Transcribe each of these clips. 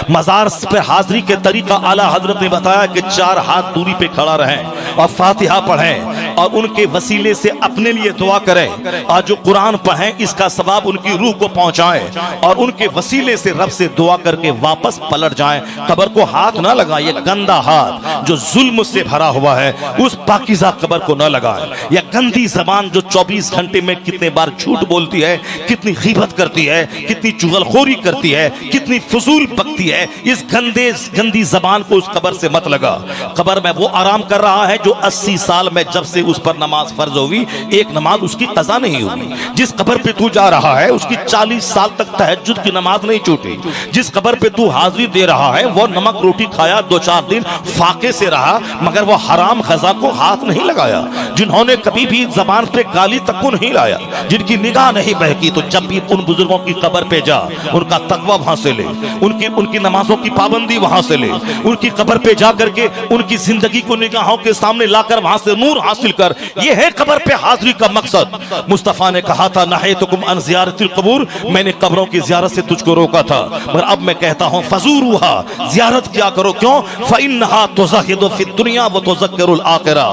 مزار پہ حاضری کے طریقہ اعلیٰ حضرت نے بتایا کہ 4 ہاتھ دوری پہ کھڑا رہیں اور فاتحہ پڑھیں اور ان کے وسیلے سے اپنے لیے دعا کریں، اور جو قرآن پڑھیں اس کا ثواب ان کی روح کو پہنچائیں، اور ان کے وسیلے سے رب سے دعا کر کے واپس پلٹ جائیں۔ قبر کو ہاتھ نہ لگائیں، یہ گندا ہاتھ جو ظلم سے بھرا ہوا ہے اس پاکیزہ قبر کو نہ لگائیں۔ یہ گندی زبان جو 24 گھنٹے میں کتنے بار جھوٹ بولتی ہے، کتنی غیبت کرتی ہے، کتنی چغلخوری کرتی ہے، کتنی فضول بکتی ہے، اس گندی زبان کو اس قبر سے مت لگا۔ قبر میں وہ آرام کر رہا ہے جو 80 سال میں جب سے اس پر نماز فرض ہوئی ایک نماز اس کی قضا نہیں ہوئی۔ جس قبر پہ تو جا رہا ہے اس کی 40 سال تک تہجد کی نماز نہیں چھوٹی۔ جس قبر پہ تو حاضری دے رہا ہے وہ نمک روٹی کھایا، 2-4 دن فاقے سے رہا، مگر وہ حرام غذا کو ہاتھ نہیں لگایا۔ جنہوں نے کبھی بھی زبان پہ گالی تک کو نہیں لایا، جن کی نگاہ نہیں بہکی، تو جب بھی ان بزرگوں کی قبر پہ جا، ان کا تقوی وہاں سے لے، ان کی نمازوں کی پابندی وہاں سے لے، ان کی قبر پہ جا کر کے ان کی زندگی کو نگاہوں کے سامنے لا کر وہاں سے نور حاصل کر۔ یہ ہے قبر پہ حاضری کا مقصد۔ مصطفیٰ نے کہا تھا نہیتکم عن زیارت القبور، میں نے قبروں کی زیارت سے تجھ کو روکا تھا، مگر اب میں کہتا ہوں فزوروها، زیارت کیا کرو۔ کیوں؟ فإنها تزہد فی الدنیا وتذکر الآخرہ،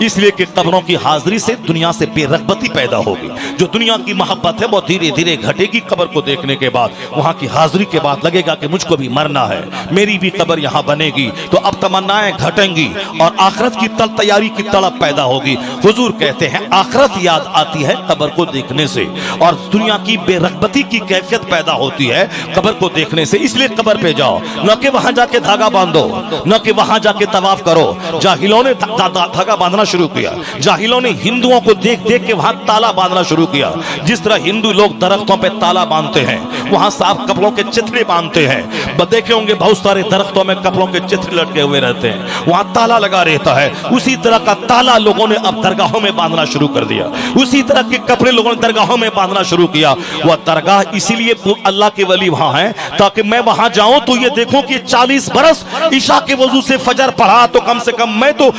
اس لیے کہ قبروں کی حاضری سے دنیا سے بے رغبتی پیدا ہوگی۔ جو دنیا کی محبت ہے وہ دھیرے دھیرے گھٹے گی قبر کو دیکھنے کے بعد، وہاں کی حاضری کے بعد لگے گا کہ مجھ کو بھی مرنا ہے، میری بھی قبر یہاں بنے گی، تو اب تمنائیں گھٹیں گی اور آخرت کی تیاری کی تڑپ پیدا ہوگی۔ حضور کہتے ہیں آخرت یاد آتی ہے قبر کو دیکھنے سے، اور دنیا کی بے رغبتی کی کیفیت پیدا ہوتی ہے قبر کو دیکھنے سے۔ اس لیے قبر پہ جاؤ، نہ کہ وہاں جا کے دھاگا باندھو، نہ کہ وہاں جا کے طواف کرو۔ جاہلوں نے دھاگا باندھنا شروع کیا، جاہلوں نے ہندوؤں کو دیکھ دیکھ کے وہاں تالا باندھنا شروع کیا۔ جس طرح ہندو لوگ درختوں پہ تالا باندھتے ہیں، وہاں صاف کپڑوں کے چترے باندھتے ہیں، دیکھے ہوں گے بہت سارے درختوں میں کپڑوں کے چترے لٹکے ہوئے رہتے ہیں، وہاں تالا لگا رہتا ہے۔ اسی طرح کا تالا لوگوں نے اب درگاہوں میں باندھنا شروع کر دیا، اسی طرح کے کپڑے لوگوں نے درگاہوں میں باندھنا شروع کیا۔ وہ درگاہ اسی لیے اللہ کے ولی وہاں ہیں تاکہ میں وہاں جاؤں تو یہ دیکھوں کہ 40 برس عشاء کے وضو سے فجر پڑھا تو کم سے کم میں تو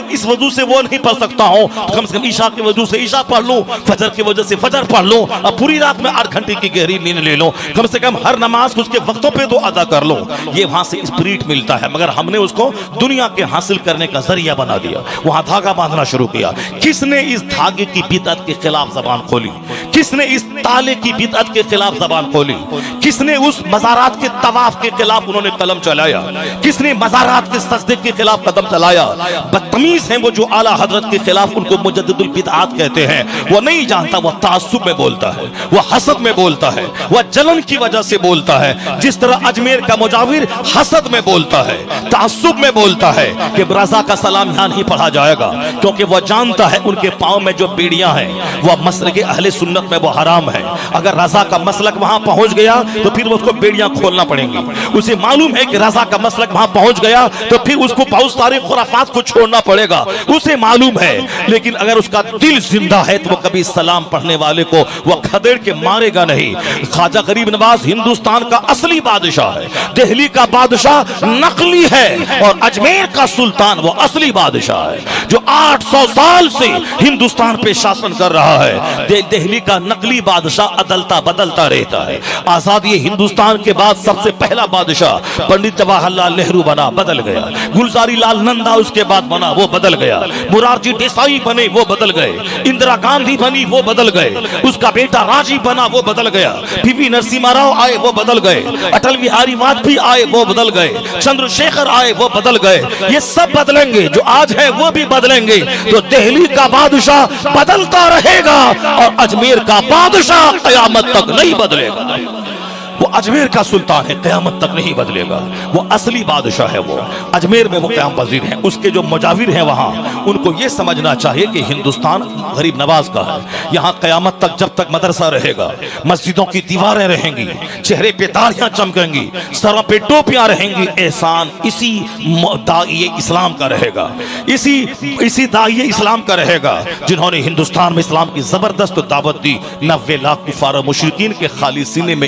اس وضو سے وہ نہیں پڑھ سکتا ہوں، تو کم سے کم عشاء کے وضو سے عشاء پڑھ لوں، فجر کی وجہ سے فجر پڑھ لوں، اب پوری رات میں 8 گھنٹے کی گہری نیند لے لوں، کم سے کم ہر نماز کو اس کے وقتوں پہ تو ادا کر لوں۔ یہ وہاں سے اسپرٹ ملتا ہے، مگر ہم نے اس کو دنیا کے حاصل کرنے کا ذریعہ بنا دیا، وہاں دھاگا باندھنا شروع کیا۔ کس نے اس دھاگے کی بدعت کے خلاف زبان کھولی؟ کس نے اس تالے کی بدعت کے خلاف زبان کھولی؟ کس نے اس مزارات کے طواف کے خلاف انہوں نے قلم چلایا؟ کس نے مزارات کے سجدے کے خلاف قدم چلایا؟ بدتمیز ہیں وہ جو اعلیٰ حضرت کے خلاف ان کو مجدد البدعات کہتے ہیں۔ وہ نہیں جانتا، وہ تعصب میں بولتا ہے، وہ حسد میں بولتا ہے، وہ جلن کی وجہ سے بولتا ہے۔ جس طرح اجمیر کا مجاور حسد میں بولتا ہے، تعصب میں بولتا ہے کہ رضا کا سلام یہاں نہیں پڑھا جائے گا، کیونکہ وہ جانتا ہے ان کے پاؤں میں جو بیڑیاں ہیں وہ مسلک اہل سنت میں وہ حرام ہے۔ اگر رضا کا مسلک وہاں پہنچ گیا تو پھر اس کو بیڑیاں کھولنا پڑیں گی۔ اسے معلوم ہے کہ رضا کا مسلک وہاں پہنچ گیا تو پھر اس کو بہت سارے خرافات کو چھوڑنا پڑے گا، اسے معلوم ہے۔ لیکن اگر اس کا دل زندہ ہے تو وہ کبھی سلام پڑھنے والے کو وہ کھدیڑ کے مارے گا نہیں۔ خواجہ غریب نواز ہندوستان کا اصلی بادشاہ ہے، دہلی کا بادشاہ نقلی ہے، اور اجمیر کا سلطان وہ اصلی بادشاہ ہے جو 800 سال سے ہندوستان پہ شاسن کر رہا ہے۔ دہلی کا نقلی بادشاہ عدلتا بدلتا رہتا ہے۔ آزادی ہندوستان کے بعد سب سے پہلا بادشاہ پنڈت جواہر لال نہرو بنا، بدل گیا۔ گلزاری لال نندا اس کے بعد بنا، وہ بدل گیا۔ مورارجی دیسائی بنے، وہ بدل گئے۔ اندرا گاندھی بنی، وہ بدل گئے۔ اس کا بیٹا راجی بنا، وہ بدل گیا۔ پی وی نرسمہا راؤ آئے، وہ بدل گئے۔ اٹل بہاری واجپئی آئے، وہ بدل گئے۔ چندر شیکھر آئے، وہ بدل گئے۔ یہ سب بدلیں گے، جو آج ہے وہ بھی بدلیں گے۔ تو دہلی کا بادشاہ بدلتا رہے گا اور اجمیر کا بادشاہ قیامت تک نہیں بدلے گا۔ وہ اجمیر کا سلطان ہے، قیامت تک نہیں بدلے گا، وہ اصلی بادشاہ ہے۔ وہ اجمیر میں وہ قیام پذیر ہیں۔ اس کے جو مجاور ہیں وہاں، ان کو یہ سمجھنا چاہیے کہ ہندوستان غریب نواز کا ہے۔ یہاں قیامت تک جب تک مدرسہ رہے گا، مسجدوں کی دیواریں رہیں گی، چہرے پہ داڑھیاں چمکیں گی، سروں پہ ٹوپیاں رہیں گی، احسان اسی داعی اسلام کا رہے گا، اسی داعی اسلام کا رہے گا جنہوں نے ہندوستان میں اسلام کی زبردست دعوت دی۔ 90 لاکھ کفار و مشرکین کے خالی سینے میں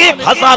1000